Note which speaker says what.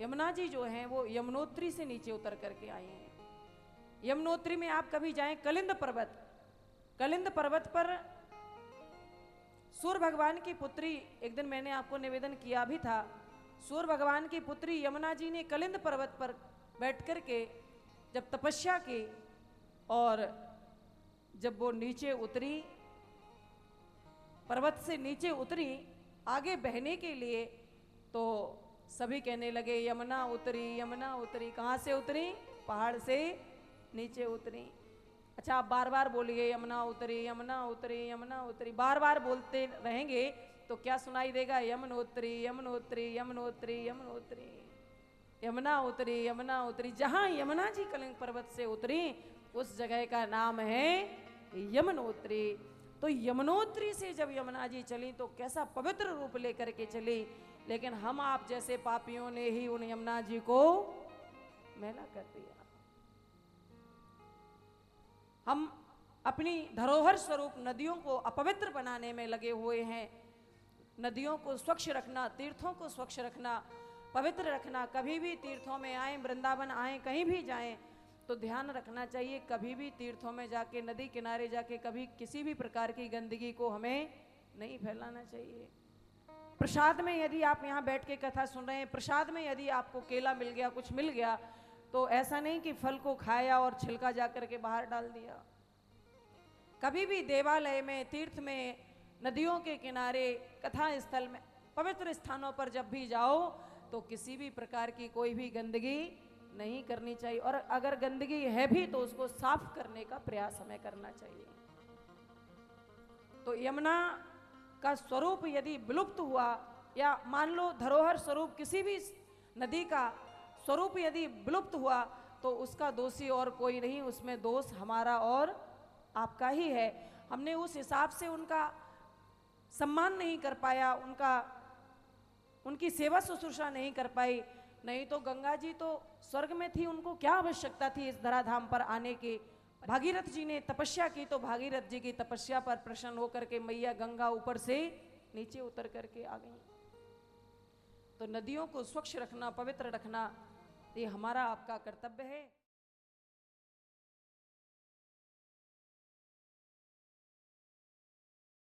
Speaker 1: यमुना जी जो हैं वो यमुनोत्री से नीचे उतर करके आई हैं। यमुनोत्री में आप कभी जाएं, कलिंद पर्वत पर सूर्य भगवान की पुत्री, एक दिन मैंने आपको निवेदन किया भी था, सूर्य भगवान की पुत्री यमुना जी ने कलिंद पर्वत पर बैठ करके जब तपस्या की और जब वो नीचे उतरी, पर्वत से नीचे उतरी आगे बहने के लिए, तो सभी कहने लगे यमुना उतरी, यमुना उतरी। कहाँ से उतरी? पहाड़ से नीचे उतरी। अच्छा, आप बार बार बोलिए यमुना उतरी, यमुना उतरी, यमुना उतरी। बार बार बोलते रहेंगे तो क्या सुनाई देगा? यमुनोत्री, यमुनोत्री, यमुनोत्री, यमुनोत्री, यमुना उतरी, यमुना उतरी। जहां यमुना जी कलिंग पर्वत से उतरी उस जगह का नाम है यमुनोत्री। तो यमुनोत्री से जब यमुना जी चली तो कैसा पवित्र रूप लेकर के चली, लेकिन हम आप जैसे पापियों ने ही उन यमुना जी को मैला कर दिया। हम अपनी धरोहर स्वरूप नदियों को अपवित्र बनाने में लगे हुए हैं। नदियों को स्वच्छ रखना, तीर्थों को स्वच्छ रखना, पवित्र रखना। कभी भी तीर्थों में आए, वृंदावन आए, कहीं भी जाएं तो ध्यान रखना चाहिए, कभी भी तीर्थों में जाके, नदी किनारे जाके कभी किसी भी प्रकार की गंदगी को हमें नहीं फैलाना चाहिए। प्रसाद में यदि आप यहाँ बैठ के कथा सुन रहे हैं, प्रसाद में यदि आपको केला मिल गया, कुछ मिल गया, तो ऐसा नहीं कि फल को खाया और छिलका जा करके बाहर डाल दिया। कभी भी देवालय में, तीर्थ में, नदियों के किनारे, कथा स्थल में, पवित्र स्थानों पर जब भी जाओ तो किसी भी प्रकार की कोई भी गंदगी नहीं करनी चाहिए, और अगर गंदगी है भी तो उसको साफ करने का प्रयास हमें करना चाहिए। तो यमुना का स्वरूप यदि विलुप्त हुआ, या मान लो धरोहर स्वरूप किसी भी नदी का स्वरूप यदि विलुप्त हुआ, तो उसका दोषी और कोई नहीं, उसमें दोष हमारा और आपका ही है। हमने उस हिसाब से उनका सम्मान नहीं कर पाया, उनकी सेवा शुश्रूषा नहीं कर पाई। नहीं तो गंगा जी तो स्वर्ग में थी, उनको क्या आवश्यकता थी इस धराधाम पर आने की। भागीरथ जी ने तपस्या की तो भागीरथ जी की तपस्या पर प्रसन्न होकर के मैया गंगा ऊपर से नीचे उतर करके आ गई। तो नदियों को स्वच्छ रखना, पवित्र रखना, ये हमारा आपका कर्तव्य है।